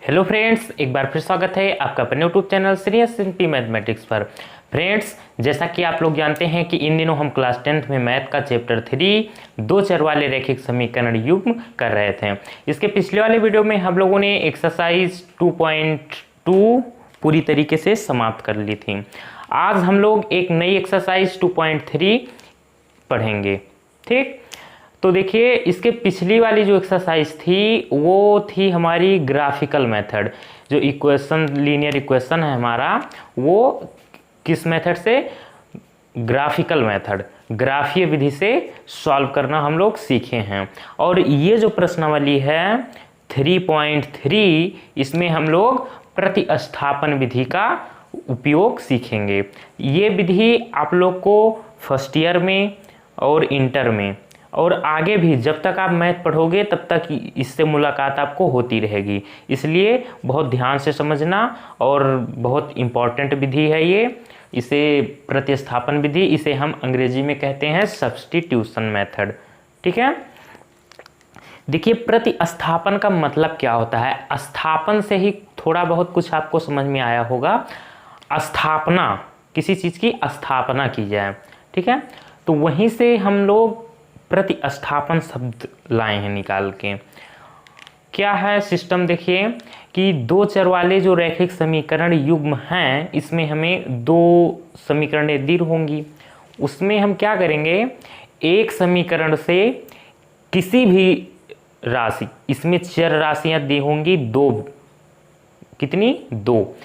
Hello friends, एक बार फिर स्वागत है आपका अपने YouTube channel serious simply mathematics पर। फ्रेंड्स, जैसा कि आप लोग जानते हैं कि इन दिनों हम क्लास 10th में मैथ का चैप्टर 3 दो चर वाले रैखिक समीकरण युग्म कर रहे थे। इसके पिछले वाले वीडियो में हम लोगों ने एक्सरसाइज 2.2 पूरी तरीके से समाप्त कर ली थी। आज हम लोग एक नई एक्सरसाइज 2.3 पढ़ेंगे। ठीक, तो देखिए, इसके पिछली वाली जो एक्सरसाइज थी वो थी हमारी ग्राफिकल मेथड। जो इक्वेशन, लीनियर इक्वेशन है हमारा, वो किस मेथड से? ग्राफिकल मेथड, ग्राफीय विधि से सॉल्व करना हम लोग सीखे हैं। और ये जो प्रश्नावली है 3.3, इसमें हम लोग प्रतिस्थापन विधि का उपयोग सीखेंगे। ये विधि आप लोग को फर्स्ट ईयर में और इंटर में और आगे भी जब तक आप मैथ पढ़ोगे तब तक इससे मुलाकात आपको होती रहेगी। इसलिए बहुत ध्यान से समझना, और बहुत इम्पॉर्टेंट विधि है ये। इसे प्रतिस्थापन विधि, इसे हम अंग्रेजी में कहते हैं सब्स्टिट्यूशन मेथड। ठीक है, देखिए, प्रतिस्थापन का मतलब क्या होता है? स्थापन से ही थोड़ा बहुत कुछ आपको समझ में आया होगा। स्थापना, किसी चीज़ की स्थापना की जाए, ठीक है, तो वहीं से हम लोग प्रतिस्थापन शब्द लाए हैं निकाल के। क्या है सिस्टम? देखिए कि दो चर वाले जो रैखिक समीकरण युग्म हैं, इसमें हमें दो समीकरणें दी होंगी। उसमें हम क्या करेंगे, एक समीकरण से किसी भी राशि, इसमें चर राशियां दी होंगी दो, कितनी? दो।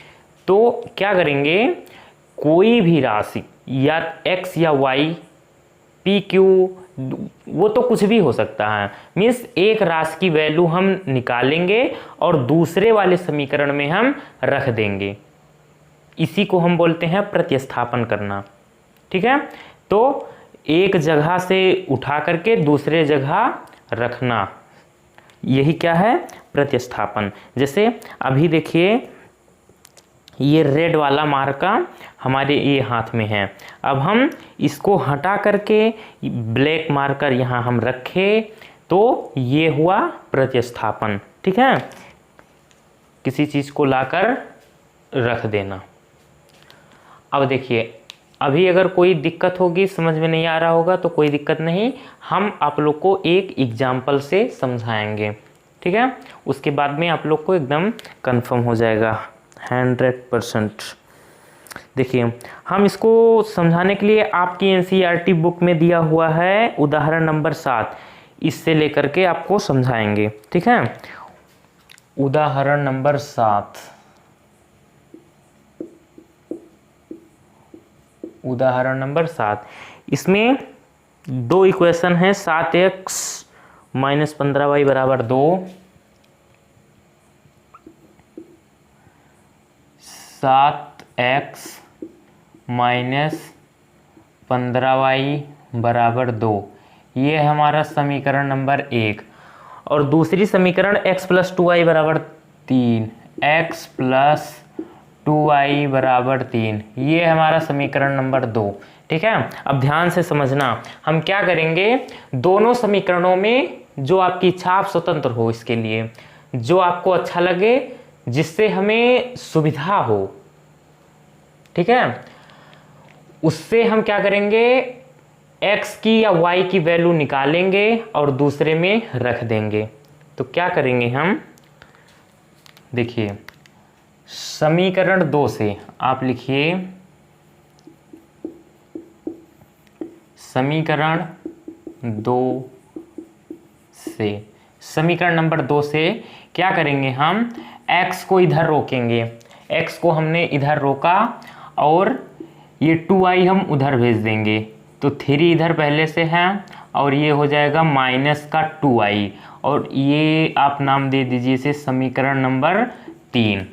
तो क्या करेंगे, कोई भी राशि या x या y, p q, वो तो कुछ भी हो सकता है। मीन्स एक राशि की वैल्यू हम निकालेंगे और दूसरे वाले समीकरण में हम रख देंगे। इसी को हम बोलते हैं प्रतिस्थापन करना। ठीक है, तो एक जगह से उठा करके दूसरे जगह रखना, यही क्या है? प्रतिस्थापन। जैसे अभी देखिए, ये रेड वाला मार्का हमारे ये हाथ में है। अब हम इसको हटा करके ब्लैक मार्कर यहाँ हम रखे, तो ये हुआ प्रतिस्थापन। ठीक है, किसी चीज़ को लाकर रख देना। अब देखिए, अभी अगर कोई दिक्कत होगी, समझ में नहीं आ रहा होगा, तो कोई दिक्कत नहीं, हम आप लोग को एक एग्जाम्पल से समझाएंगे। ठीक है, उसके बाद में आप लोग को एकदम कंफर्म हो जाएगा 100%। देखिए, हम इसको समझाने के लिए आपकी एनसीईआरटी बुक में दिया हुआ है उदाहरण नंबर 7, इससे लेकर के आपको समझाएंगे। ठीक है, उदाहरण नंबर 7, उदाहरण नंबर 7, इसमें दो इक्वेशन है। 7x - 15y बराबर 2, 7x - 15y बराबर 2, ये है हमारा समीकरण नंबर 1। और दूसरी समीकरण x + 2y बराबर 3, x + 2y बराबर 3, ये है हमारा समीकरण नंबर 2। ठीक है, अब ध्यान से समझना, हम क्या करेंगे, दोनों समीकरणों में जो आपकी इच्छा, आप स्वतंत्र हो इसके लिए, जो आपको अच्छा लगे, जिससे हमें सुविधा हो, ठीक है, उससे हम क्या करेंगे, x की या y की वैल्यू निकालेंगे और दूसरे में रख देंगे। तो क्या करेंगे हम, देखिए, समीकरण 2 से आप लिखिए, समीकरण 2 से, समीकरण नंबर 2 से क्या करेंगे, हम x को इधर रोकेंगे, x को हमने इधर रोका और ये 2y हम उधर भेज देंगे, तो 3 इधर पहले से है और ये हो जाएगा -2y, और ये आप नाम दे दीजिए इसे समीकरण नंबर 3।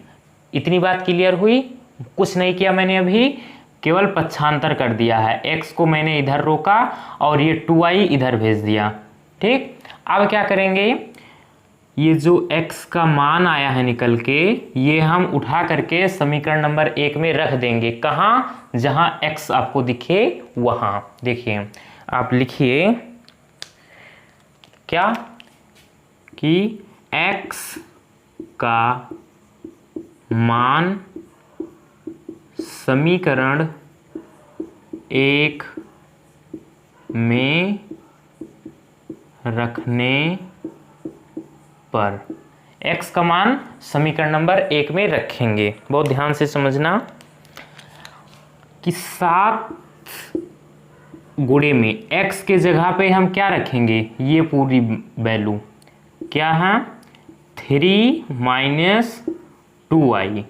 इतनी बात क्लियर हुई? कुछ नहीं किया मैंने, अभी केवल पक्षांतर कर दिया है, x को मैंने इधर रोका और ये 2y इधर भेज दिया। ठीक, अब क्या करेंगे, ये जो x का मान आया है निकल के, ये हम उठा करके समीकरण नंबर 1 में रख देंगे। कहाँ? जहाँ x आपको दिखे वहाँ। देखिए, आप लिखिए क्या कि x का मान समीकरण 1 में रखने पर x का मान समीकरण नंबर 1 में रखेंगे। बहुत ध्यान से समझना कि 7 गुणे में x के जगह पे हम क्या रखेंगे, ये पूरी वैल्यू क्या है 3 माइनस 2y।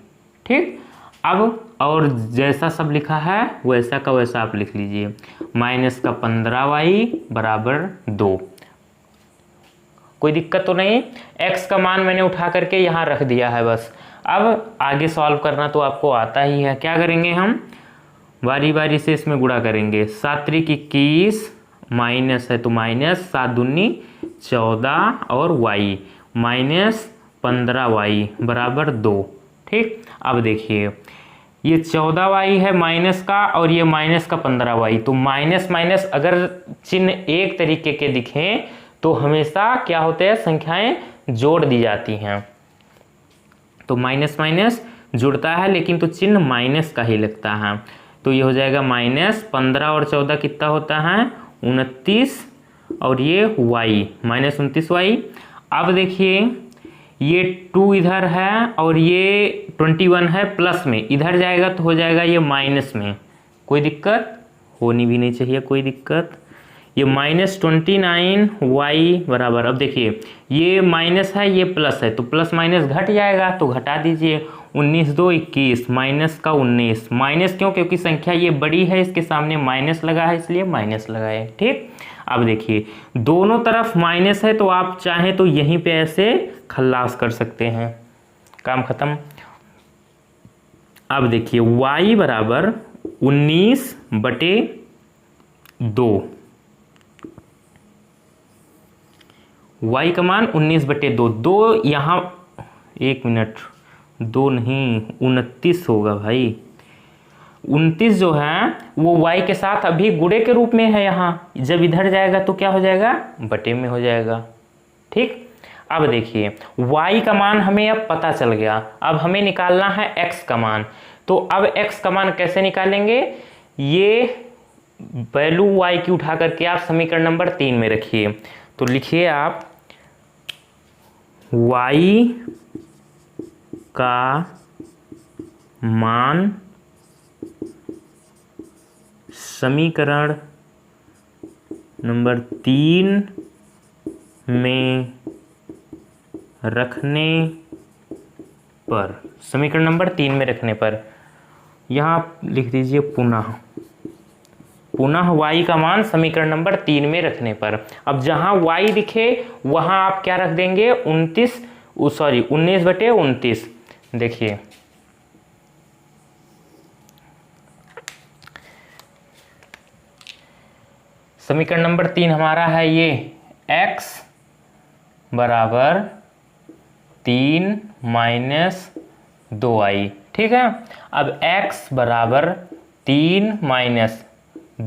ठीक, अब और जैसा सब लिखा है वैसा का वैसा आप लिख लीजिए। माइनस का 15y बराबर 2। कोई दिक्कत तो नहीं, x का मान मैंने उठा करके यहाँ रख दिया है बस। अब आगे सॉल्व करना तो आपको आता ही है। क्या करेंगे हम, बारी बारी से इसमें गुणा करेंगे। 7 त्रिक 21 माइनस है तो माइनस 7 दूनी 14 और y माइनस 15y बराबर 2। ठीक, अब देखिए ये 14y है माइनस का और ये माइनस का 15y, तो माइनस माइनस अगर चिन्ह एक तरीके के दिखें तो हमेशा क्या होते हैं, संख्याएं जोड़ दी जाती हैं। तो माइनस माइनस जुड़ता है लेकिन तो चिन्ह माइनस का ही लगता है। तो ये हो जाएगा माइनस 15 और 14 कितना होता है 29 और ये y माइनस 29y। अब देखिए ये 2 इधर है और ये 21 है प्लस में, इधर जाएगा तो हो जाएगा ये माइनस में। कोई दिक्कत होनी भी नहीं चाहिए, कोई दिक्कत। ये माइनस 29y बराबर, अब देखिए ये माइनस है ये प्लस है तो प्लस माइनस घट जाएगा तो घटा दीजिए। 19 2 21 माइनस का 19, माइनस क्यों, क्योंकि संख्या ये बड़ी है इसके सामने माइनस लगा है इसलिए माइनस लगाए। ठीक, अब देखिए दोनों तरफ माइनस है तो आप चाहें तो यहीं पे ऐसे खल्लास कर सकते हैं, काम खत्म। अब देखिए y बराबर 19/2, y का मान 19/2। 2 यहाँ 1 मिनट 2 नहीं 29 होगा भाई। 29 जो है वो y के साथ अभी गुणे के रूप में है यहाँ, जब इधर जाएगा तो क्या हो जाएगा बटे में हो जाएगा। ठीक, अब देखिए y का मान हमें अब पता चल गया। अब हमें निकालना है x का मान। तो अब x का मान कैसे निकालेंगे, ये वैल्यू y की उठा करके आप समीकरण नंबर 3 में रखिए। तो लिखिए आप y का मान समीकरण नंबर 3 में रखने पर, समीकरण नंबर 3 में रखने पर यहाँ लिख दीजिए पुनः y का मान समीकरण नंबर 3 में रखने पर। अब जहाँ y दिखे वहाँ आप क्या रख देंगे 19/29। देखिए समीकरण नंबर 3 हमारा है ये x बराबर 3 माइनस 2y। ठीक है, अब x बराबर 3 माइनस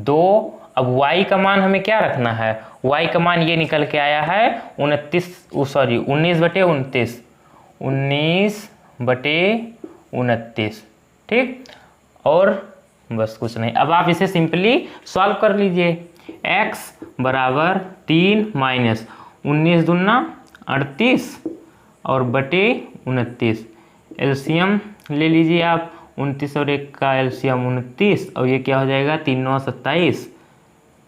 2। अब y का मान हमें क्या रखना है, y का मान ये निकल के आया है 19/29। ठीक, और बस कुछ नहीं। अब आप इसे सिंपली सॉल्व कर लीजिए। x बराबर 3 माइनस 19 दूना 38 और बटे 29। एलसीएम ले लीजिए आप, 29 और 1 का एलसीएम 29 और ये क्या हो जाएगा 3 9 27,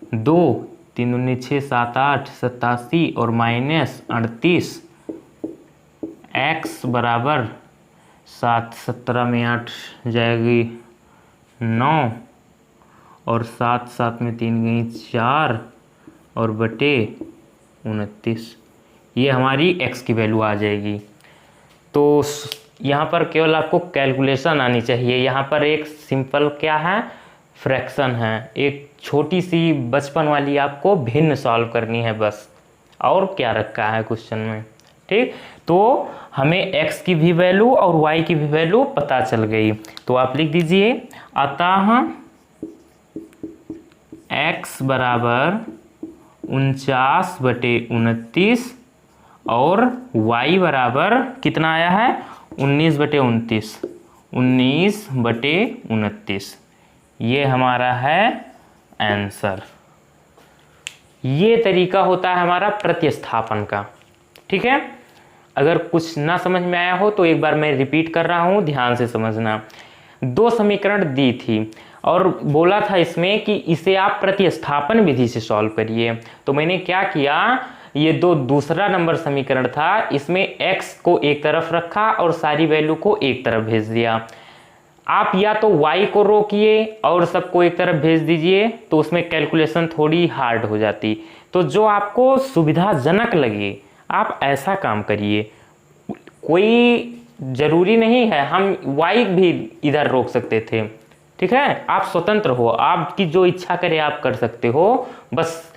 2 3 19 6 7 8 87 और माइनस 38। x बराबर 7 17 में 8 जाएगी 9 और 7 7 में 3 गई 4 और बटे 29। ये हमारी x की वैल्यू आ जाएगी। तो यहाँ पर केवल आपको कैलकुलेशन आनी चाहिए। यहाँ पर एक सिंपल क्या है फ्रैक्शन है, एक छोटी सी बचपन वाली आपको भिन्न सॉल्व करनी है बस, और क्या रखा है क्वेश्चन में। ठीक, तो हमें x की भी वैल्यू और y की भी वैल्यू पता चल गई। तो आप लिख दीजिए अतः x बराबर 49/29 और y बराबर कितना आया है 19/29, 19/29 ये हमारा है आंसर। ये तरीका होता है हमारा प्रतिस्थापन का। ठीक है, अगर कुछ ना समझ में आया हो तो एक बार मैं रिपीट कर रहा हूं, ध्यान से समझना। दो समीकरण दी थी और बोला था इसमें कि इसे आप प्रतिस्थापन विधि से सॉल्व करिए। तो मैंने क्या किया, ये दूसरा नंबर समीकरण था, इसमें x को एक तरफ रखा और सारी वैल्यू को एक तरफ भेज दिया। आप या तो y को रोकिए और सबको एक तरफ भेज दीजिए, तो उसमें कैलकुलेशन थोड़ी हार्ड हो जाती। तो जो आपको सुविधाजनक लगे आप ऐसा काम करिए। कोई जरूरी नहीं है, हम y भी इधर रोक सकते थे। ठीक है, आप स्वतंत्र हो, आपकी जो इच्छा करे आप कर सकते हो। बस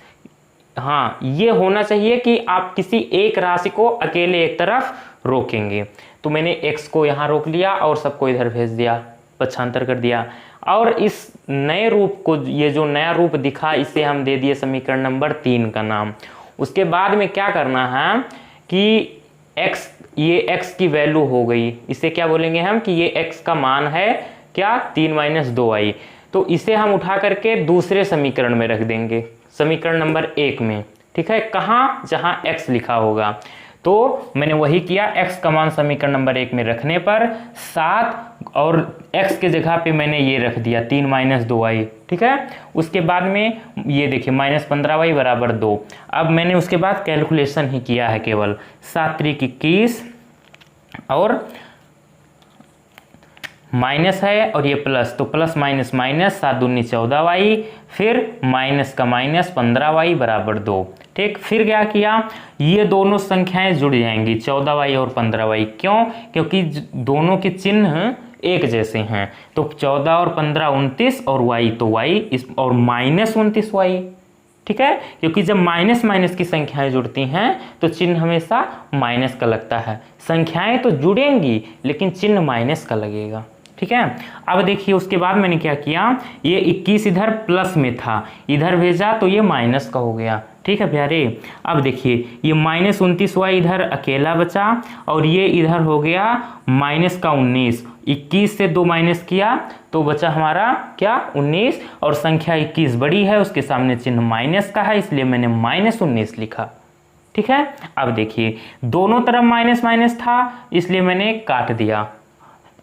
हाँ, ये होना चाहिए कि आप किसी एक राशि को अकेले एक तरफ रोकेंगे। तो मैंने x को यहाँ रोक लिया और सबको इधर भेज दिया, पक्षांतर कर दिया। और इस नए रूप को, ये जो नया रूप दिखा, इसे हम दे दिए समीकरण नंबर 3 का नाम। उसके बाद में क्या करना है कि x, ये x की वैल्यू हो गई, इसे क्या बोलेंगे हम कि ये x का मान है क्या, 3 - 2i। तो इसे हम उठा करके दूसरे समीकरण में रख देंगे, समीकरण नंबर 1 में। ठीक है, कहाँ, जहाँ x लिखा होगा। तो मैंने वही किया, x का मान समीकरण नंबर 1 में रखने पर 7 और x के जगह पे मैंने ये रख दिया 3 - 2i। ठीक है, उसके बाद में ये देखिए -15y = 2। अब मैंने उसके बाद कैलकुलेशन ही किया है केवल, 7 × 21 और माइनस है और ये प्लस, तो प्लस माइनस माइनस, 7 दूनी 14y, फिर माइनस का माइनस 15y = 2। ठीक, फिर क्या किया, ये दोनों संख्याएं जुड़ जाएंगी 14y और 15y। क्यों, क्योंकि दोनों के चिन्ह एक जैसे हैं। तो 14 और 15 29 और y, तो y इस और -29y। ठीक है, क्योंकि जब माइनस माइनस की संख्याएं जुड़ती हैं तो चिन्ह हमेशा माइनस का लगता है। संख्याएं तो जुड़ेंगी लेकिन चिन्ह माइनस का लगेगा। ठीक है, अब देखिए उसके बाद मैंने क्या किया, ये 21 इधर प्लस में था, इधर भेजा तो ये माइनस का हो गया। ठीक है प्यारे, अब देखिए ये -29y इधर अकेला बचा और ये इधर हो गया -19। 21 से 2 माइनस किया तो बचा हमारा क्या, 19। और संख्या 21 बड़ी है, उसके सामने चिन्ह माइनस का है, इसलिए मैंने -19 लिखा। ठीक है, अब देखिए दोनों तरफ माइनस माइनस था इसलिए मैंने काट दिया।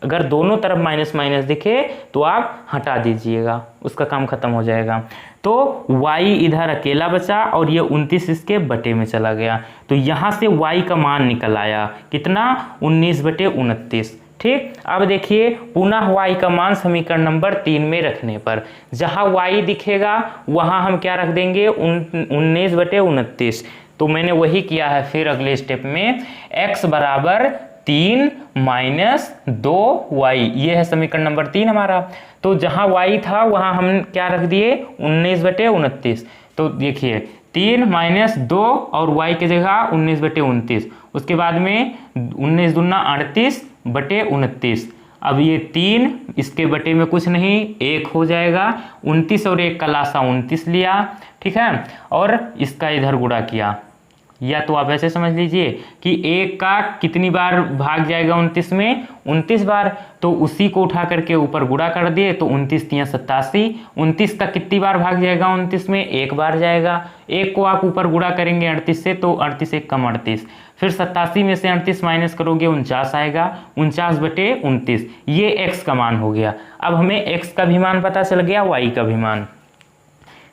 अगर दोनों तरफ माइनस माइनस दिखे तो आप हटा दीजिएगा, उसका काम खत्म हो जाएगा। तो y इधर अकेला बचा और ये 29 इसके बटे में चला गया, तो यहाँ से y का मान निकल आया कितना, 19/29। ठीक, अब देखिए पुनः y का मान समीकरण नंबर 3 में रखने पर जहाँ y दिखेगा वहाँ हम क्या रख देंगे, 19/29। तो मैंने वही किया है। फिर अगले स्टेप में x = 3 - 2y, ये है समीकरण नंबर 3 हमारा। तो जहां y था वहां हम क्या रख दिए, 19/29। तो देखिए 3 - 2 और y की जगह 19/29। उसके बाद में 19 दूना 38/29। अब ये 3 इसके बटे में कुछ नहीं, 1 हो जाएगा। 29 और 1 का लासा 29 लिया। ठीक है, और इसका इधर गुणा किया, या तो आप ऐसे समझ लीजिए कि 1 का कितनी बार भाग जाएगा 29 में, 29 बार। तो उसी को उठा करके ऊपर गुणा कर दिए तो 29 × 87। 29 का कितनी बार भाग जाएगा 29 में, 1 बार जाएगा। 1 को आप ऊपर गुणा करेंगे 38 से तो 38 × 1 = 38। फिर 87 में से 38 माइनस करोगे 49 आएगा, 49/29। ये x का मान हो गया। अब हमें x का भी मान पता चल गया, y का भी मान।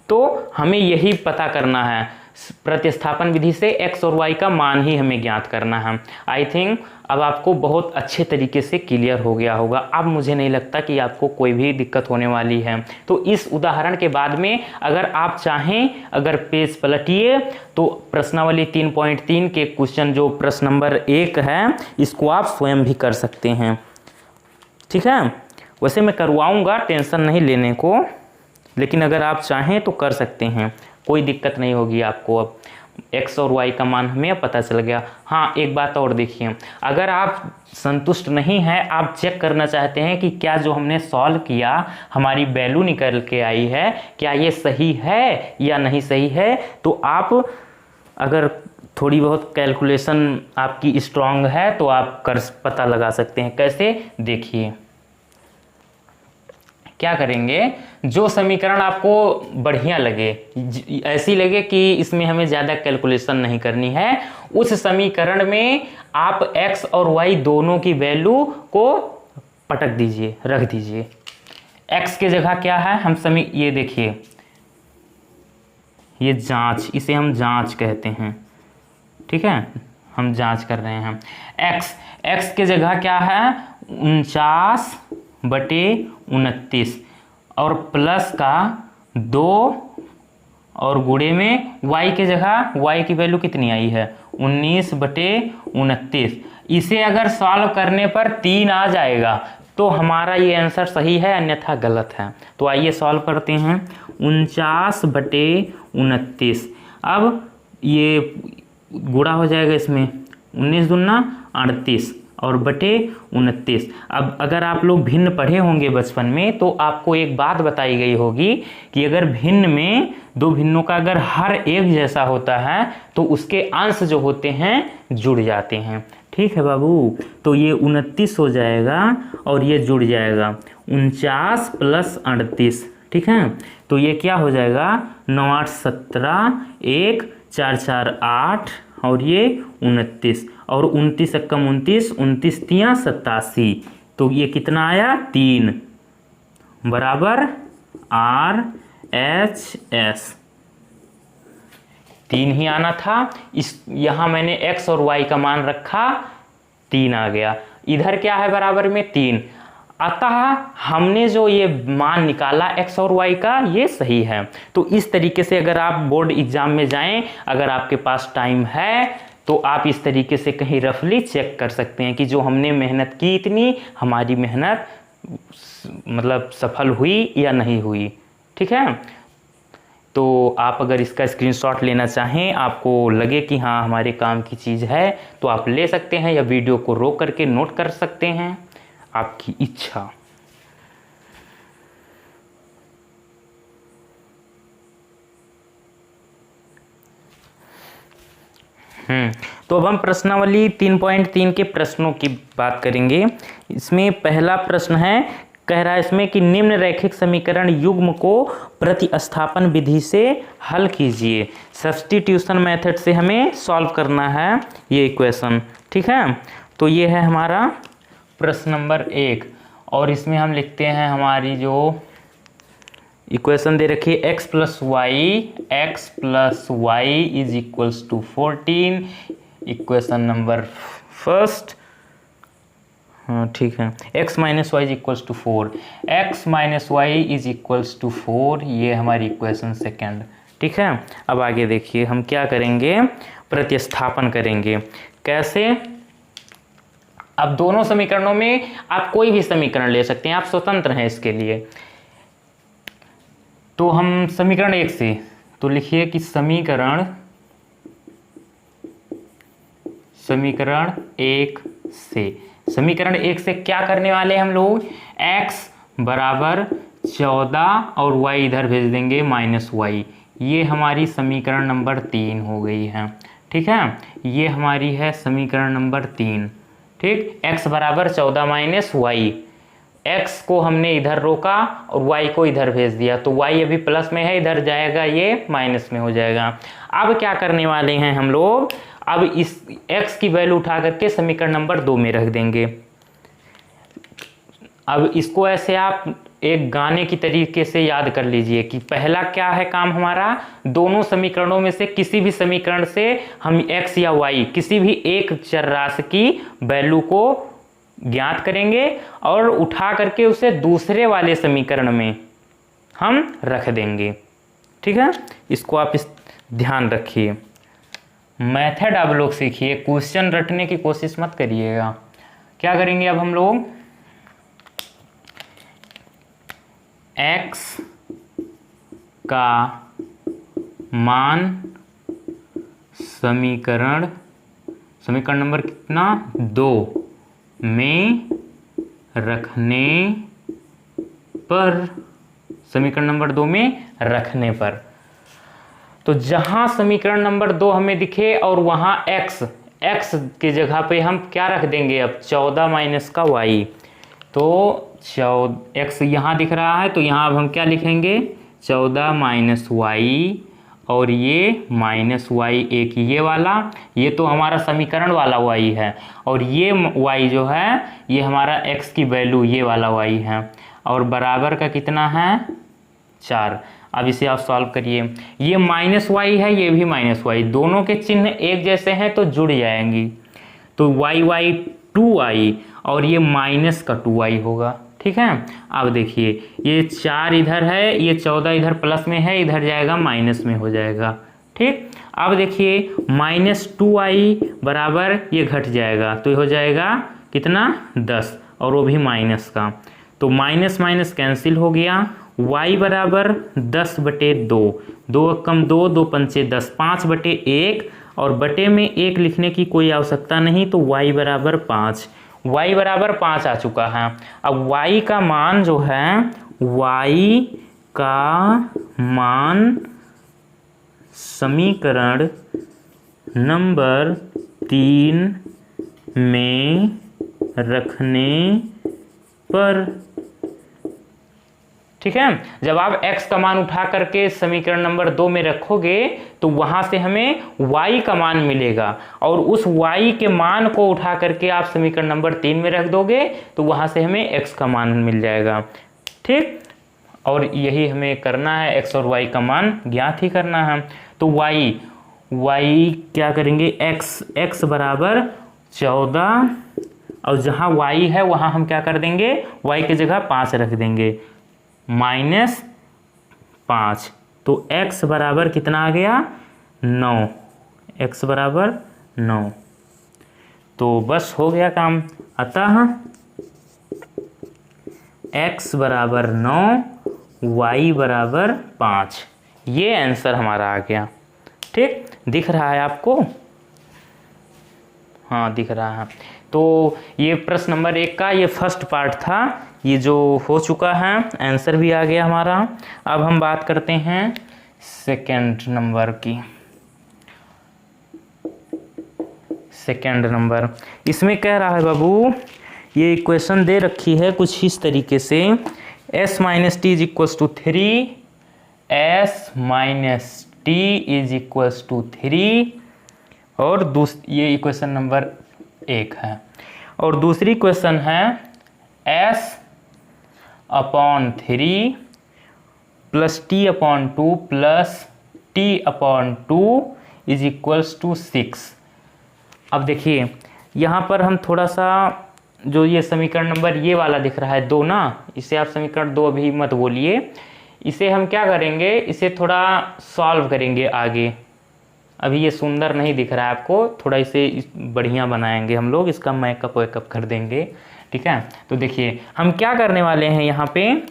तो हमें यही पता करना है, प्रतिस्थापन विधि से x और y का मान ही हमें ज्ञात करना है। आई थिंक अब आपको बहुत अच्छे तरीके से क्लियर हो गया होगा। अब मुझे नहीं लगता कि आपको कोई भी दिक्कत होने वाली है। तो इस उदाहरण के बाद में अगर आप चाहें, अगर पेज पलटिए तो प्रश्नावली 3.3 के क्वेश्चन जो प्रश्न नंबर 1 है इसको आप स्वयं भी कर सकते हैं। ठीक है, वैसे मैं करवाऊंगा, टेंशन नहीं लेने को, लेकिन अगर आप चाहें तो कर सकते हैं, कोई दिक्कत नहीं होगी आपको। अब x और y का मान हमें पता चल गया। हाँ, एक बात और देखिए, अगर आप संतुष्ट नहीं हैं, आप चेक करना चाहते हैं कि क्या जो हमने सॉल्व किया हमारी वैल्यू निकल के आई है, क्या ये सही है या नहीं सही है, तो आप अगर थोड़ी बहुत कैलकुलेशन आपकी स्ट्रांग है तो आप कर पता लगा सकते हैं। कैसे, देखिए क्या करेंगे, जो समीकरण आपको बढ़िया लगे, ऐसी लगे कि इसमें हमें ज़्यादा कैलकुलेशन नहीं करनी है, उस समीकरण में आप x और y दोनों की वैल्यू को पटक दीजिए, रख दीजिए। x की जगह क्या है, हम ये देखिए, ये जांच, इसे हम जांच कहते हैं, ठीक है, हम जांच कर रहे हैं। x के जगह क्या है, 49/29 और प्लस का 2 और गुणे में y के जगह y की वैल्यू कितनी आई है, 19/29। इसे अगर सॉल्व करने पर 3 आ जाएगा तो हमारा ये आंसर सही है, अन्यथा गलत है। तो आइए सॉल्व करते हैं। 49/29, अब ये गुणा हो जाएगा इसमें, 19 दूना 38 और बटे 29। अब अगर आप लोग भिन्न पढ़े होंगे बचपन में तो आपको एक बात बताई गई होगी कि अगर भिन्न में दो भिन्नों का अगर हर एक जैसा होता है तो उसके अंश जो होते हैं जुड़ जाते हैं। ठीक है बाबू, तो ये 29 हो जाएगा और ये जुड़ जाएगा 49 + 38। ठीक है, तो ये क्या हो जाएगा, 9 8 17, 1 4 4 8 और ये 29 और 29 × 29, 29 × 87। तो ये कितना आया, 3 बराबर RHS। 3 ही आना था, इस यहाँ मैंने x और y का मान रखा, 3 आ गया। इधर क्या है, बराबर में 3। अतः हमने जो ये मान निकाला x और y का, ये सही है। तो इस तरीके से अगर आप बोर्ड एग्जाम में जाएं, अगर आपके पास टाइम है तो आप इस तरीके से कहीं रफली चेक कर सकते हैं कि जो हमने मेहनत की इतनी, हमारी मेहनत मतलब सफल हुई या नहीं हुई। ठीक है, तो आप अगर इसका स्क्रीनशॉट लेना चाहें, आपको लगे कि हाँ हमारे काम की चीज़ है, तो आप ले सकते हैं या वीडियो को रोक करके नोट कर सकते हैं, आपकी इच्छा। तो अब हम प्रश्नावली 3.3 के प्रश्नों की बात करेंगे। इसमें पहला प्रश्न है, कह रहा है इसमें कि निम्न रैखिक समीकरण युग्म को प्रतिस्थापन विधि से हल कीजिए। सब्स्टिट्यूशन मेथड से हमें सॉल्व करना है ये इक्वेशन। ठीक है, तो ये है हमारा प्रश्न नंबर 1 और इसमें हम लिखते हैं हमारी जो इक्वेशन दे रखी है, x + y = 14। Equation number first, हाँ ठीक है, x - y = 4, x - y = 4, ये हमारी इक्वेशन सेकेंड। ठीक है, अब आगे देखिए हम क्या करेंगे, प्रतिस्थापन करेंगे। कैसे, अब दोनों समीकरणों में आप कोई भी समीकरण ले सकते हैं, आप स्वतंत्र हैं इसके लिए। तो हम समीकरण 1 से, तो लिखिए कि समीकरण 1 से, समीकरण 1 से क्या करने वाले हम लोग, x बराबर 14 और y इधर भेज देंगे -y। ये हमारी समीकरण नंबर 3 हो गई है। ठीक है, ये हमारी है समीकरण नंबर 3। ठीक, x बराबर 14 - y, x को हमने इधर रोका और y को इधर भेज दिया, तो y अभी प्लस में है, इधर जाएगा ये माइनस में हो जाएगा। अब क्या करने वाले हैं हम लोग, अब इस x की वैल्यू उठा करके समीकरण नंबर 2 में रख देंगे। अब इसको ऐसे आप एक गाने की तरीके से याद कर लीजिए कि पहला क्या है काम हमारा, दोनों समीकरणों में से किसी भी समीकरण से हम x या y किसी भी एक चर राशि की वैल्यू को ज्ञात करेंगे और उठा करके उसे दूसरे वाले समीकरण में हम रख देंगे। ठीक है, इसको आप ध्यान रखिए। मेथड आप लोग सीखिए, क्वेश्चन रटने की कोशिश मत करिएगा। क्या करेंगे अब हम लोग, x का मान समीकरण नंबर कितना, 2 में रखने पर, समीकरण नंबर 2 में रखने पर, तो जहां समीकरण नंबर 2 हमें दिखे और वहां x की जगह पे हम क्या रख देंगे, अब 14 माइनस का y। तो x यहाँ दिख रहा है तो यहाँ अब हम क्या लिखेंगे, 14 माइनस वाई, और ये माइनस वाई एक ये वाला, ये तो हमारा समीकरण वाला y है, और ये y जो है ये हमारा x की वैल्यू ये वाला y है, और बराबर का कितना है 4। अब इसे आप सॉल्व करिए, ये माइनस वाई है ये भी माइनस वाई, दोनों के चिन्ह एक जैसे हैं तो जुड़ जाएंगी, तो वाई वाई 2y और ये माइनस का 2y होगा। ठीक है, अब देखिए ये 4 इधर है, ये 14 इधर प्लस में है, इधर जाएगा माइनस में हो जाएगा। ठीक, अब देखिए माइनस 2y बराबर ये घट जाएगा तो ये हो जाएगा कितना 10, और वो भी माइनस का, तो माइनस माइनस कैंसिल हो गया। y बराबर 10/2, 2 कम 2, 2 पंचे 10, 5/1, और बटे में 1 लिखने की कोई आवश्यकता नहीं, तो y बराबर 5, y बराबर 5 आ चुका है। अब y का मान जो है, y का मान समीकरण नंबर 3 में रखने पर, ठीक है, जब आप x का मान उठा करके समीकरण नंबर 2 में रखोगे तो वहां से हमें y का मान मिलेगा, और उस y के मान को उठा करके आप समीकरण नंबर 3 में रख दोगे तो वहां से हमें x का मान मिल जाएगा। ठीक, और यही हमें करना है, x और y का मान ज्ञात ही करना है। तो y क्या करेंगे, x बराबर 14, और जहां y है वहां हम क्या कर देंगे, y की जगह 5 रख देंगे, -5, तो x बराबर कितना आ गया 9, x बराबर 9। तो बस हो गया काम, अतः x बराबर 9, y बराबर 5, ये आंसर हमारा आ गया। ठीक, दिख रहा है आपको, हाँ दिख रहा है। तो ये प्रश्न नंबर 1 का ये फर्स्ट पार्ट था, ये जो हो चुका है, आंसर भी आ गया हमारा। अब हम बात करते हैं सेकंड नंबर की। सेकंड नंबर, इसमें कह रहा है बाबू, ये इक्वेशन दे रखी है कुछ इस तरीके से, s minus T is equals to 3, s minus T is equals to 3, और ये इक्वेशन नंबर 1 है, और दूसरी क्वेश्चन है s/3 plus t/2 plus t/2 is equals to 6। अब देखिए यहाँ पर हम थोड़ा सा, जो ये समीकरण नंबर ये वाला दिख रहा है 2 ना, इसे आप समीकरण 2 अभी मत बोलिए, इसे हम क्या करेंगे, इसे थोड़ा सॉल्व करेंगे आगे। अभी ये सुंदर नहीं दिख रहा है आपको, थोड़ा इसे बढ़िया बनाएंगे हम लोग, इसका मेकअप वेकअप कर देंगे। ठीक है, तो देखिए हम क्या करने वाले हैं यहाँ पे,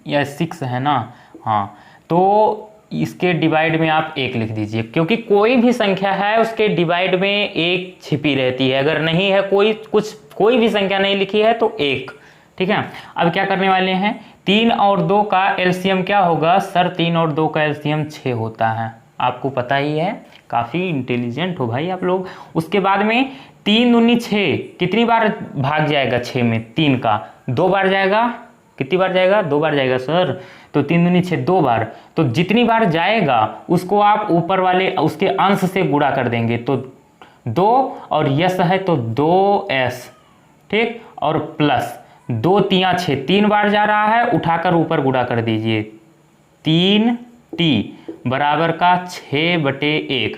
यह 6 है ना, हाँ, तो इसके डिवाइड में आप 1 लिख दीजिए, क्योंकि कोई भी संख्या है उसके डिवाइड में 1 छिपी रहती है, अगर नहीं है कोई भी संख्या नहीं लिखी है तो 1। ठीक है, अब क्या करने वाले हैं, 3 और 2 का एलसीएम क्या होगा सर, 3 और 2 का एलसीएम 6 होता है, आपको पता ही है, काफ़ी इंटेलिजेंट हो भाई आप लोग। उसके बाद में 3 दूनी 6, कितनी बार भाग जाएगा 6 में, 3 का 2 बार जाएगा, कितनी बार जाएगा 2 बार जाएगा सर, तो 3 दूनी 6 2 बार, तो जितनी बार जाएगा उसको आप ऊपर वाले उसके अंश से गुणा कर देंगे, तो 2 और यस है तो 2s, ठीक, और प्लस 2 3 6, 3 बार जा रहा है, उठाकर ऊपर गुणा कर दीजिए, 3t बराबर का 6/1।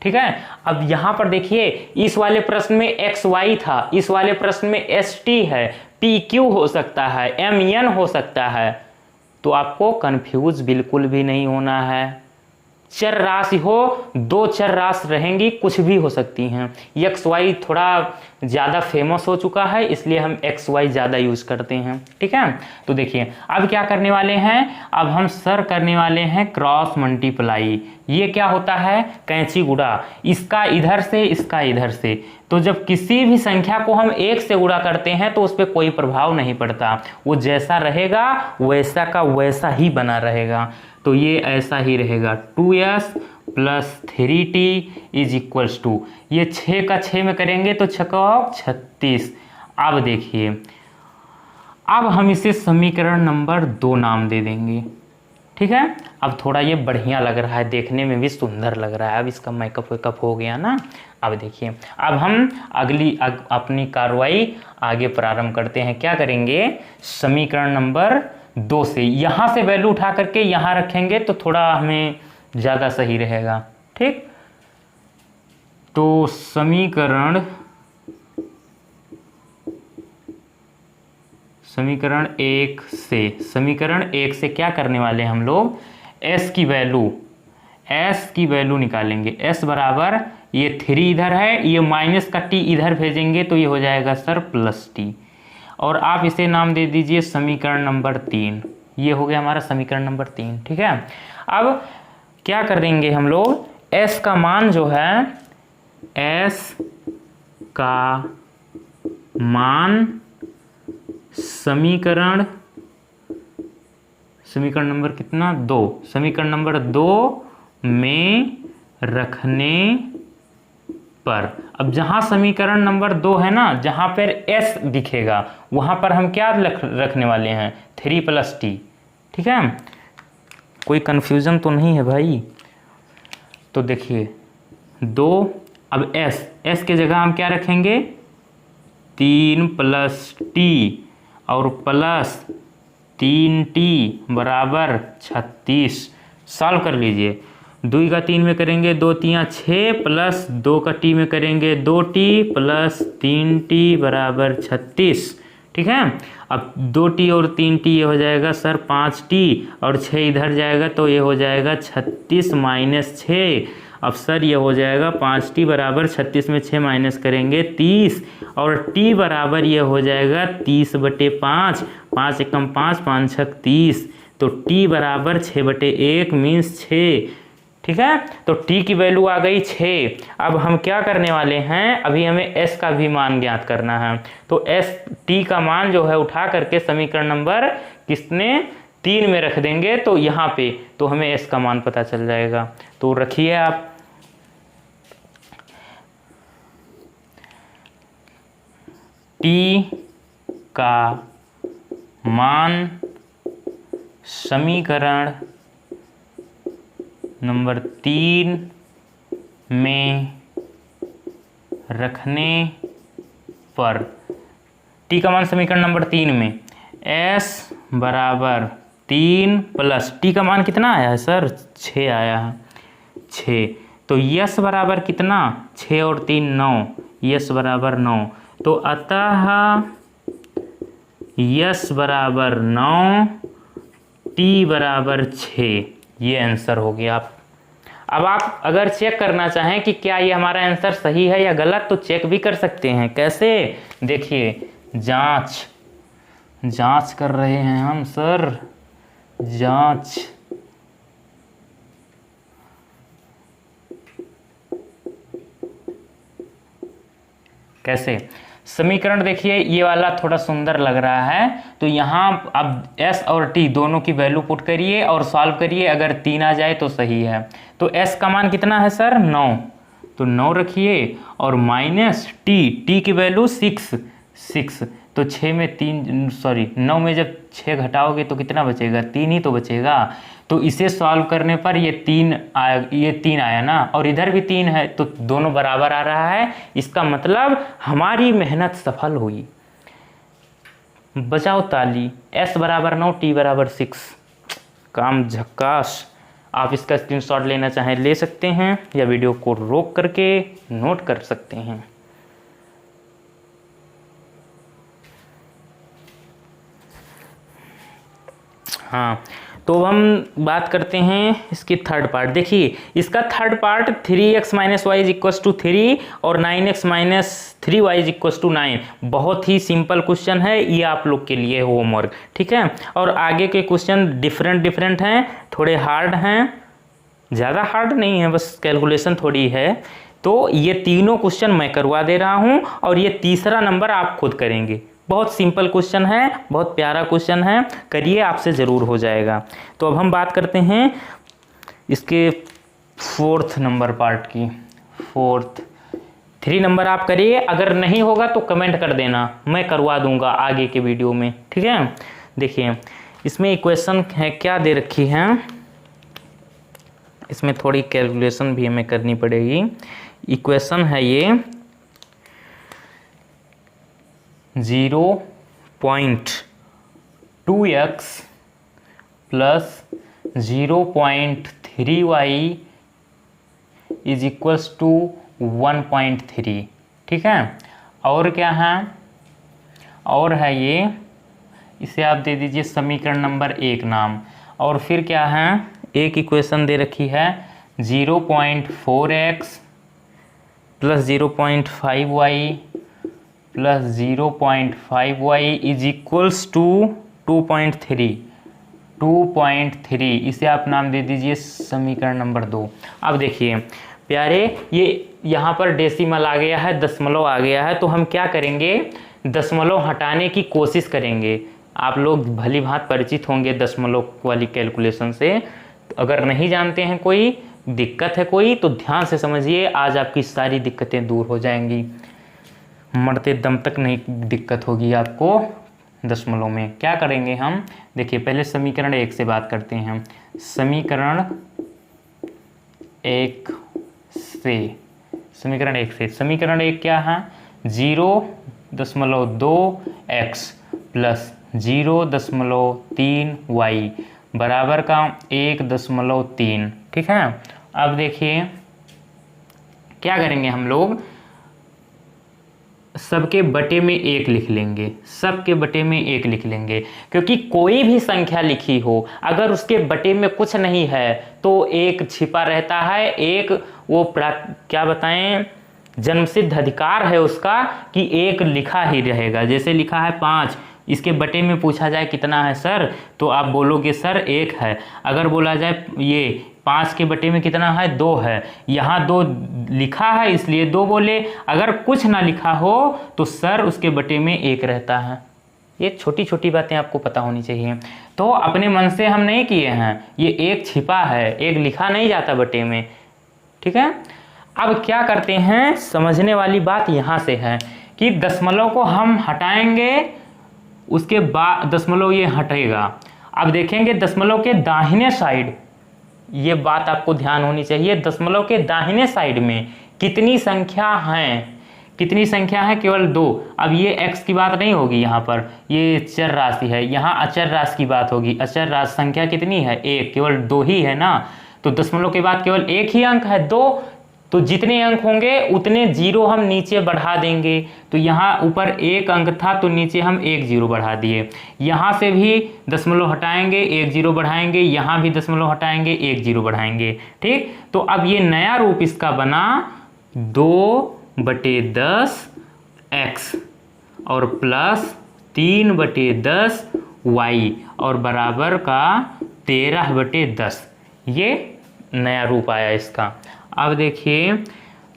ठीक है, अब यहां पर देखिए इस वाले प्रश्न में xy था, इस वाले प्रश्न में st है, pq हो सकता है, mn हो सकता है, तो आपको कंफ्यूज बिल्कुल भी नहीं होना है। चर राशि हो, 2 चर राशि रहेंगी, कुछ भी हो सकती हैं, x y थोड़ा ज़्यादा फेमस हो चुका है, इसलिए हम एक्स वाई ज़्यादा यूज़ करते हैं। ठीक है, तो देखिए अब क्या करने वाले हैं, अब हम सर करने वाले हैं क्रॉस मल्टीप्लाई। ये क्या होता है, कैंची गुणा, इसका इधर से इसका इधर से। तो जब किसी भी संख्या को हम एक से गुणा करते हैं तो उस पर कोई प्रभाव नहीं पड़ता, वो जैसा रहेगा वैसा का वैसा ही बना रहेगा। तो ये ऐसा ही रहेगा, 2s plus 3t is equals to, ये 6 का 6 में करेंगे तो 6 का 36। अब देखिए, अब हम इसे समीकरण नंबर 2 नाम दे देंगे। ठीक है, अब थोड़ा ये बढ़िया लग रहा है, देखने में भी सुंदर लग रहा है। अब इसका मेकअप वेकअप हो गया ना। अब देखिए, अब हम अपनी कार्रवाई आगे प्रारंभ करते हैं। क्या करेंगे, समीकरण नंबर 2 से यहाँ से वैल्यू उठा करके यहाँ रखेंगे तो थोड़ा हमें ज़्यादा सही रहेगा। ठीक, तो समीकरण 1 से क्या करने वाले हैं हम लोग, s की वैल्यू निकालेंगे। s बराबर, ये 3 इधर है, ये माइनस का t इधर भेजेंगे तो ये हो जाएगा सर प्लस t, और आप इसे नाम दे दीजिए समीकरण नंबर 3। ये हो गया हमारा समीकरण नंबर 3। ठीक है, अब क्या कर देंगे हम लोग, s का मान जो है, s का मान समीकरण नंबर कितना, 2, समीकरण नंबर 2 में रखने पर, अब जहां समीकरण नंबर 2 है ना, जहां पर s दिखेगा वहां पर हम क्या रखने वाले हैं, 3 प्लस t। ठीक है, कोई कंफ्यूजन तो नहीं है भाई। तो देखिए 2, अब s के जगह हम क्या रखेंगे, 3 प्लस t और प्लस 3t बराबर 36। सॉल्व कर लीजिए, 2 का 3 में करेंगे 2 3 6 प्लस 2 का t में करेंगे 2t प्लस 3t बराबर 36। ठीक है, अब 2t और 3t ये हो जाएगा सर 5t, और 6 इधर जाएगा तो ये हो जाएगा 36 माइनस 6। अब सर ये हो जाएगा 5t बराबर 36 में 6 माइनस करेंगे 30, और t बराबर ये हो जाएगा 30/5, 5 एकम 5, 5 छक 30, तो t बराबर 6/1 मीन्स 6। ठीक है, तो t की वैल्यू आ गई 6। अब हम क्या करने वाले हैं, अभी हमें s का भी मान ज्ञात करना है। तो t का मान जो है उठा करके समीकरण नंबर किसने 3 में रख देंगे, तो यहाँ पे तो हमें s का मान पता चल जाएगा। तो रखिए आप, t का मान समीकरण नंबर 3 में रखने पर, t का मान समीकरण नंबर 3 में s बराबर 3 प्लस t का मान कितना आया है सर, 6 आया है, 6। तो यस बराबर कितना, 6 और 3 9, यस बराबर 9। तो अतः यस बराबर 9, t बराबर 6। ये आंसर हो गया। अब आप अगर चेक करना चाहें कि क्या ये हमारा आंसर सही है या गलत, तो चेक भी कर सकते हैं। कैसे, देखिए जांच कर रहे हैं हम सर, जांच। कैसे, समीकरण देखिए ये वाला थोड़ा सुंदर लग रहा है, तो यहाँ अब s और t दोनों की वैल्यू पुट करिए और सॉल्व करिए, अगर 3 आ जाए तो सही है। तो s का मान कितना है सर, 9, तो 9 रखिए, और माइनस t की वैल्यू 6, तो 6 में 3 सॉरी 9 में जब 6 घटाओगे तो कितना बचेगा, 3 ही तो बचेगा। तो इसे सॉल्व करने पर ये 3 आया ना, और इधर भी 3 है, तो दोनों बराबर आ रहा है। इसका मतलब हमारी मेहनत सफल हुई। बजाओ ताली, s बराबर 9, t बराबर 6, काम झक्कास। आप इसका स्क्रीनशॉट लेना चाहें ले सकते हैं, या वीडियो को रोक करके नोट कर सकते हैं। हाँ, तो हम बात करते हैं इसकी थर्ड पार्ट। देखिए इसका third part 3x minus Y is equal to 3 और 9x minus 3y is equal to 9। बहुत ही सिंपल क्वेश्चन है, ये आप लोग के लिए होमवर्क, ठीक है। और आगे के क्वेश्चन डिफरेंट हैं, थोड़े हार्ड हैं, ज़्यादा हार्ड नहीं है, बस कैलकुलेशन थोड़ी है। तो ये तीनों क्वेश्चन मैं करवा दे रहा हूँ और ये तीसरा नंबर आप खुद करेंगे। बहुत सिंपल क्वेश्चन है, बहुत प्यारा क्वेश्चन है, करिए आपसे ज़रूर हो जाएगा। तो अब हम बात करते हैं इसके फोर्थ नंबर पार्ट की। 3 नंबर आप करिए, अगर नहीं होगा तो कमेंट कर देना, मैं करवा दूंगा आगे के वीडियो में, ठीक है। देखिए इसमें इक्वेशन है, क्या दे रखी है, इसमें थोड़ी कैलकुलेशन भी हमें करनी पड़ेगी। इक्वेशन है ये 0.2x plus 0.3y is equals to 1.3, ठीक है। और क्या है, और है ये, इसे आप दे दीजिए समीकरण नंबर 1 नाम। और फिर क्या है, एक इक्वेशन दे रखी है 0.4x plus 0.5y plus 0.5y is equals to 2.3। इसे आप नाम दे दीजिए समीकरण नंबर 2। अब देखिए प्यारे, ये यहाँ पर डेसिमल आ गया है, दशमलव आ गया है, तो हम क्या करेंगे, दशमलव हटाने की कोशिश करेंगे। आप लोग भली भांति परिचित होंगे दशमलव वाली कैलकुलेशन से। तो अगर नहीं जानते हैं, कोई दिक्कत है कोई, तो ध्यान से समझिए, आज आपकी सारी दिक्कतें दूर हो जाएंगी, मरते दम तक नहीं दिक्कत होगी आपको दशमलव में। क्या करेंगे हम, देखिए पहले समीकरण 1 से बात करते हैं हम। समीकरण 1 समीकरण 1 क्या है, 0.2x प्लस 0.3y बराबर का 1.3, ठीक है। अब देखिए क्या करेंगे हम लोग, सबके बटे में 1 लिख लेंगे, सबके बटे में 1 लिख लेंगे, क्योंकि कोई भी संख्या लिखी हो अगर उसके बटे में कुछ नहीं है तो 1 छिपा रहता है। एक वो क्या बताएं, जन्मसिद्ध अधिकार है उसका कि 1 लिखा ही रहेगा। जैसे लिखा है 5, इसके बटे में पूछा जाए कितना है सर, तो आप बोलोगे सर 1 है। अगर बोला जाए ये 5 के बटे में कितना है, 2 है, यहाँ 2 लिखा है इसलिए 2 बोले। अगर कुछ ना लिखा हो तो सर उसके बटे में 1 रहता है। ये छोटी छोटी बातें आपको पता होनी चाहिए। तो अपने मन से हम नहीं किए हैं, ये 1 छिपा है, 1 लिखा नहीं जाता बटे में, ठीक है। अब क्या करते हैं, समझने वाली बात यहाँ से है कि दशमलव को हम हटाएंगे, उसके बाद दशमलव ये हटेगा। अब देखेंगे दशमलव के दाहिने साइड, ये बात आपको ध्यान होनी चाहिए, दशमलव के दाहिने साइड में कितनी संख्या हैं, कितनी संख्या है, केवल 2। अब ये x की बात नहीं होगी, यहाँ पर ये चर राशि है, यहाँ अचर राशि की बात होगी। अचर राशि संख्या कितनी है, 1, केवल 2 ही है ना। तो दशमलव के बाद केवल 1 ही अंक है, 2। तो जितने अंक होंगे उतने 0 हम नीचे बढ़ा देंगे। तो यहाँ ऊपर 1 अंक था तो नीचे हम 1 0 बढ़ा दिए। यहाँ से भी दशमलव हटाएंगे, 1 0 बढ़ाएंगे, यहाँ भी दशमलव हटाएंगे, 1 0 बढ़ाएंगे, ठीक। तो अब ये नया रूप इसका बना 2/10x और प्लस 3/10y और बराबर का 13/10। ये नया रूप आया इसका। अब देखिए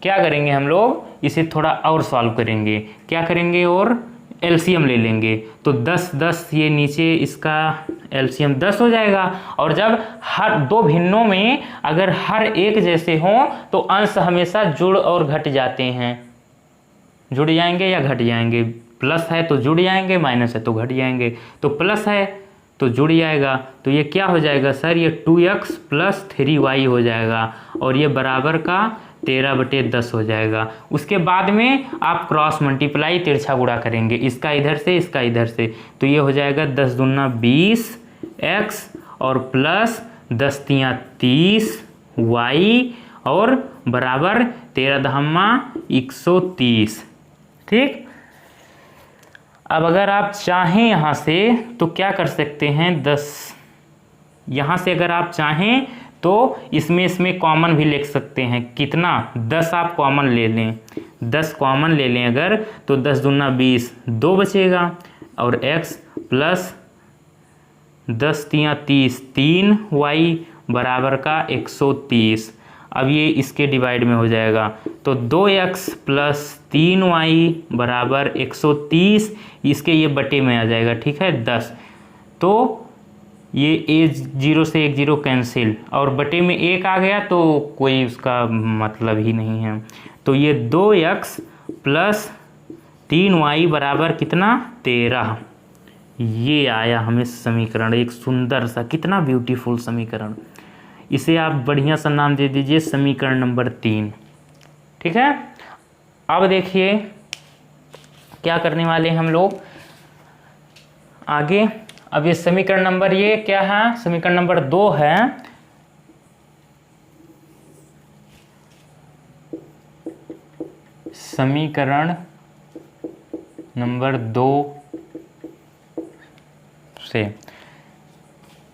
क्या करेंगे हम लोग, इसे थोड़ा और सॉल्व करेंगे। क्या करेंगे, और एलसीएम ले लेंगे। तो 10 ये नीचे इसका एलसीएम 10 हो जाएगा। और जब हर 2 भिन्नों में अगर हर एक जैसे हों तो अंश हमेशा जुड़ और घट जाते हैं, जुड़ जाएंगे या घट जाएंगे। प्लस है तो जुड़ जाएंगे, माइनस है तो घट जाएंगे। तो प्लस है तो जुड़ जाएगा, तो ये क्या हो जाएगा सर, ये 2x प्लस 3y हो जाएगा और ये बराबर का 13/10 हो जाएगा। उसके बाद में आप क्रॉस मल्टीप्लाई तिरछा गुणा करेंगे, इसका इधर से इसका इधर से, तो ये हो जाएगा 10 दूना 20x और प्लस 10 तियाँ 30y और बराबर 13 दहम्मा 130, ठीक। अब अगर आप चाहें यहाँ से तो क्या कर सकते हैं, 10 यहाँ से अगर आप चाहें तो इसमें कॉमन भी ले सकते हैं। कितना? 10 आप कॉमन ले लें, 10 कॉमन ले लें अगर, तो 10 दूना 20, 2 बचेगा। और x प्लस 10 तिया 30, 3y बराबर का 130। अब ये इसके डिवाइड में हो जाएगा, तो 2x प्लस 3y बराबर 130, इसके ये बटे में आ जाएगा, ठीक है 10। तो ये ए 0 से 1 0 कैंसिल, और बटे में 1 आ गया तो कोई उसका मतलब ही नहीं है। तो ये 2x प्लस 3y बराबर कितना? 13। ये आया हमें समीकरण, एक सुंदर सा, कितना ब्यूटीफुल समीकरण। इसे आप बढ़िया सा नाम दे दीजिए समीकरण नंबर 3, ठीक है। अब देखिए क्या करने वाले हम लोग आगे। अब ये समीकरण नंबर, ये क्या है? समीकरण नंबर 2 है। समीकरण नंबर 2 से,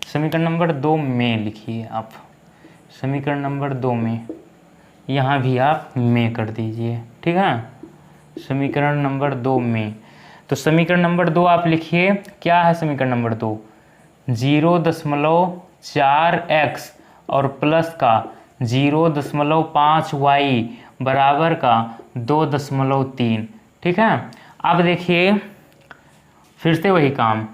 समीकरण नंबर 2 में लिखिए आप, समीकरण नंबर 2 में, यहाँ भी आप में कर दीजिए, ठीक है। समीकरण नंबर 2 में, तो समीकरण नंबर 2 आप लिखिए। क्या है समीकरण नंबर 2? 0.4x और प्लस का 0.5y बराबर का 2.3, ठीक है। अब देखिए फिर से वही काम,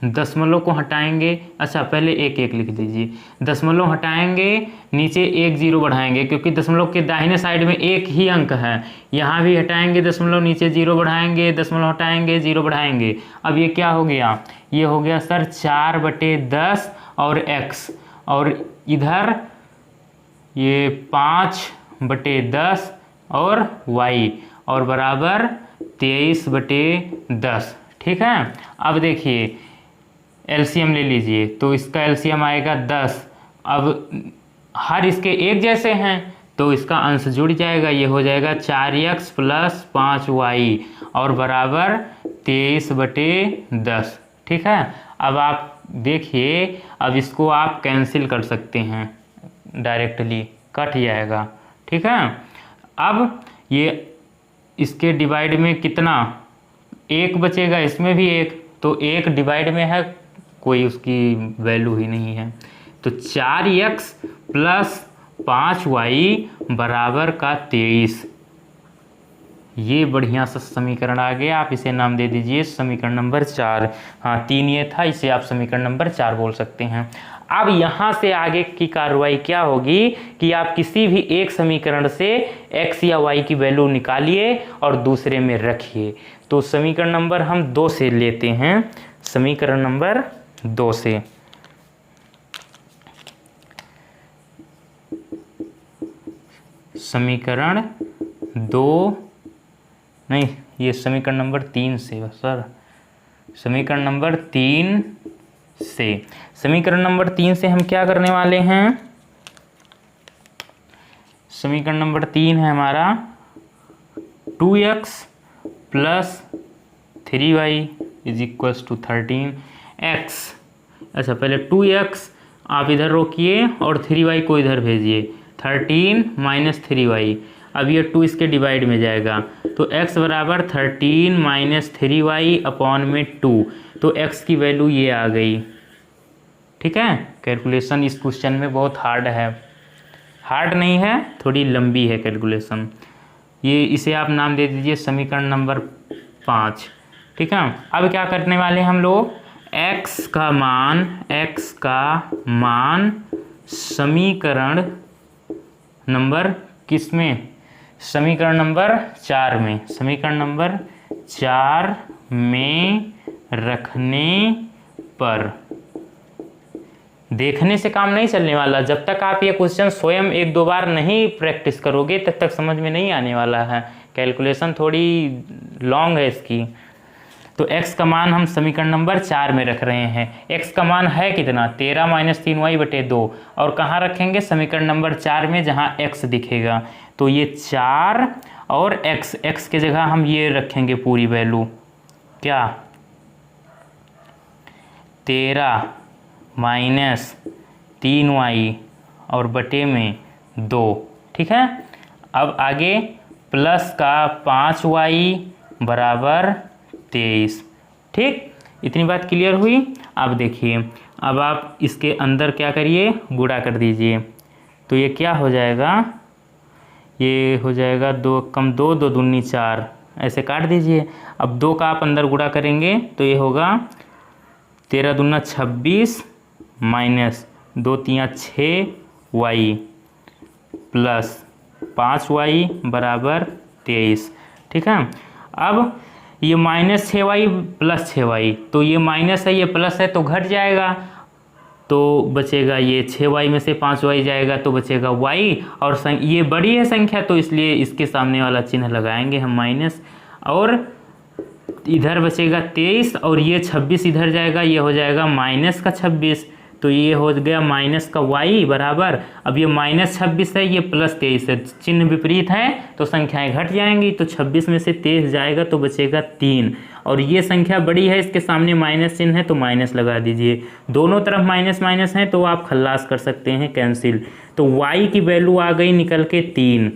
दशमलव को हटाएंगे। अच्छा पहले एक एक लिख दीजिए, दशमलव हटाएंगे, नीचे 1 0 बढ़ाएंगे, क्योंकि दशमलव के दाहिने साइड में एक ही अंक है। यहाँ भी हटाएंगे दशमलव, नीचे 0 बढ़ाएंगे, दशमलव हटाएंगे 0 बढ़ाएंगे। अब ये क्या हो गया? ये हो गया सर 4/10 और x, और इधर ये 5/10 और y, और बराबर 23/10, ठीक है। अब देखिए एलसीएम ले लीजिए, तो इसका एलसीएम आएगा 10। अब हर इसके एक जैसे हैं तो इसका अंश जुड़ जाएगा, ये हो जाएगा 4x प्लस 5y और बराबर 23/10, ठीक है। अब आप देखिए, अब इसको आप कैंसिल कर सकते हैं, डायरेक्टली कट जाएगा, ठीक है। अब ये इसके डिवाइड में कितना? 1 बचेगा, इसमें भी 1, तो 1 डिवाइड में है, कोई उसकी वैल्यू ही नहीं है। तो 4x प्लस 5y बराबर का 23, ये बढ़िया सा समीकरण आ गया। आप इसे नाम दे दीजिए समीकरण नंबर 4। हाँ 3 ये था, इसे आप समीकरण नंबर 4 बोल सकते हैं। अब यहाँ से आगे की कार्रवाई क्या होगी कि आप किसी भी एक समीकरण से x या y की वैल्यू निकालिए और दूसरे में रखिए। तो समीकरण नंबर हम 2 से लेते हैं, समीकरण नंबर 2 से। समीकरण 2 नहीं, ये समीकरण नंबर 3 से सर, समीकरण नंबर 3 से। समीकरण नंबर 3 से हम क्या करने वाले हैं? समीकरण नंबर 3 है हमारा 2x plus 3y is equals to 13x। अच्छा पहले 2x आप इधर रोकिए और 3y को इधर भेजिए, 13 माइनस 3y। अब ये 2 इसके डिवाइड में जाएगा, तो x बराबर 13 माइनस 3y अपॉन में 2, तो x की वैल्यू ये आ गई, ठीक है। कैलकुलेशन इस क्वेश्चन में बहुत हार्ड है, हार्ड नहीं है, थोड़ी लंबी है कैलकुलेशन। ये इसे आप नाम दे दीजिए समीकरण नंबर 5, ठीक है। अब क्या करने वाले हम लोग? x का मान समीकरण नंबर किस में? समीकरण नंबर 4 में, समीकरण नंबर 4 में रखने पर देखने से काम नहीं चलने वाला। जब तक आप ये क्वेश्चन स्वयं 1-2 बार नहीं प्रैक्टिस करोगे तब तक समझ में नहीं आने वाला है। कैलकुलेशन थोड़ी लॉन्ग है इसकी। तो x का मान हम समीकरण नंबर 4 में रख रहे हैं। x का मान है कितना? 13 माइनस 3y/2, और कहाँ रखेंगे? समीकरण नंबर 4 में, जहाँ x दिखेगा। तो ये 4 और x के जगह हम ये रखेंगे पूरी वैल्यू, क्या? 13 -3y और बटे में 2। ठीक है, अब आगे प्लस का 5y बराबर 23। ठीक, इतनी बात क्लियर हुई। अब देखिए, अब आप इसके अंदर क्या करिए, गुणा कर दीजिए। तो ये क्या हो जाएगा, ये हो जाएगा 2 कम 2, 2 दूनी 4, ऐसे काट दीजिए। अब 2 का आप अंदर गुणा करेंगे तो ये होगा 13 दूना 26 माइनस 2 तिया 6y प्लस 5y बराबर 23। ठीक है, अब ये -6y प्लस 6y, तो ये माइनस है ये प्लस है तो घट जाएगा, तो बचेगा ये 6y में से 5y जाएगा तो बचेगा y, और ये बड़ी है संख्या तो इसलिए इसके सामने वाला चिन्ह लगाएंगे हम माइनस, और इधर बचेगा 23 और ये 26 इधर जाएगा, ये हो जाएगा माइनस का 26, तो ये हो गया माइनस का y बराबर, अब ये -26 है ये +23 है, चिन्ह विपरीत है तो संख्याएं घट जाएंगी, तो 26 में से 23 जाएगा तो बचेगा 3, और ये संख्या बड़ी है इसके सामने माइनस चिन्ह है तो माइनस लगा दीजिए। दोनों तरफ माइनस माइनस है तो आप खल्लास कर सकते हैं, कैंसिल। तो y की वैल्यू आ गई निकल के 3,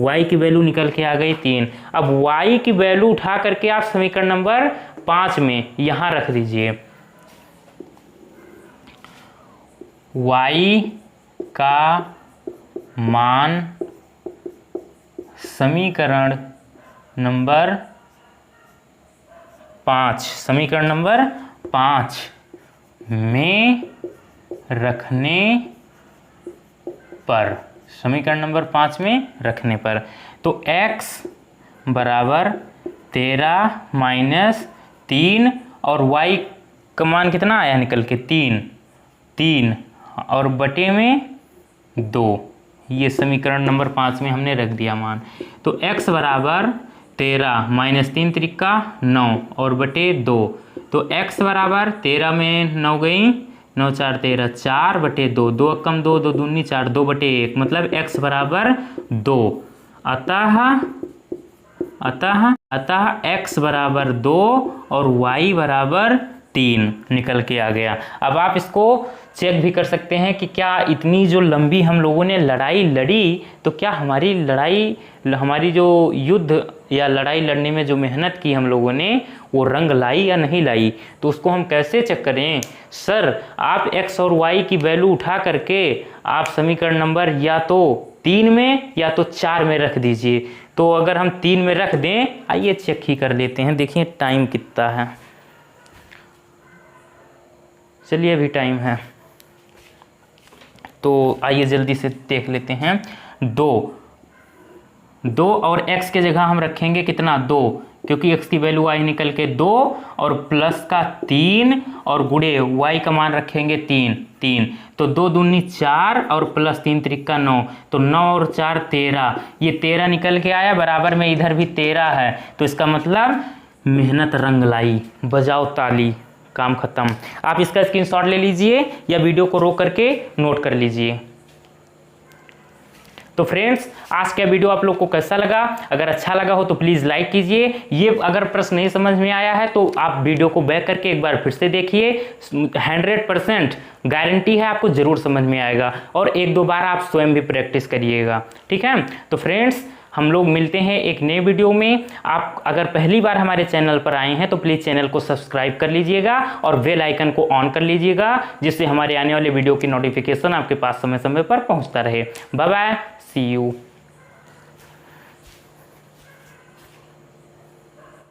y की वैल्यू निकल के आ गई 3। अब y की वैल्यू उठा करके आप समीकरण नंबर 5 में यहाँ रख दीजिए। y का मान समीकरण नंबर 5 में रखने पर, समीकरण नंबर 5 में रखने पर, तो x बराबर 13 माइनस 3 और y का मान कितना आया निकल के 3 और बटे में 2, ये समीकरण नंबर 5 में हमने रख दिया मान। तो x बराबर 13 माइनस 3 त्रिका 9 और बटे 2, तो x बराबर 13 में 9 गई, 9 4 13, 4 बटे 2, 2 कम 2, 2 दूनी 4, 2 बटे 1, मतलब x बराबर 2। अतः x बराबर 2 और y बराबर 3 निकल के आ गया। अब आप इसको चेक भी कर सकते हैं कि क्या इतनी जो लंबी हम लोगों ने लड़ाई लड़ी, तो क्या हमारी जो युद्ध या लड़ाई लड़ने में जो मेहनत की हम लोगों ने वो रंग लाई या नहीं लाई। तो उसको हम कैसे चेक करें, सर आप x और y की वैल्यू उठा करके आप समीकरण नंबर या तो 3 में या तो 4 में रख दीजिए। तो अगर हम 3 में रख दें, आइए चेक ही कर लेते हैं, देखिए टाइम कितना है। चलिए अभी टाइम है तो आइए जल्दी से देख लेते हैं। 2 और x के जगह हम रखेंगे कितना 2, क्योंकि x की वैल्यू आई निकल के 2 और प्लस का 3 और गुणे y का मान रखेंगे 3, तो 2 दूनी 4 और प्लस 3 त्रिका 9, तो 9 और 4 13, ये 13 निकल के आया, बराबर में इधर भी 13 है, तो इसका मतलब मेहनत रंग लाई, बजाओ ताली, काम खत्म। आप इसका स्क्रीनशॉट ले लीजिए या वीडियो को रोक करके नोट कर लीजिए। तो फ्रेंड्स, आज का वीडियो आप लोग को कैसा लगा? अगर अच्छा लगा हो तो प्लीज़ लाइक कीजिए। ये अगर प्रश्न नहीं समझ में आया है तो आप वीडियो को बैक करके एक बार फिर से देखिए, 100% गारंटी है आपको ज़रूर समझ में आएगा, और 1-2 बार आप स्वयं भी प्रैक्टिस करिएगा। ठीक है, तो फ्रेंड्स हम लोग मिलते हैं एक नए वीडियो में। आप अगर पहली बार हमारे चैनल पर आए हैं तो प्लीज़ चैनल को सब्सक्राइब कर लीजिएगा और बेल आइकन को ऑन कर लीजिएगा, जिससे हमारे आने वाले वीडियो की नोटिफिकेशन आपके पास समय समय पर पहुंचता रहे। Bye bye, see you.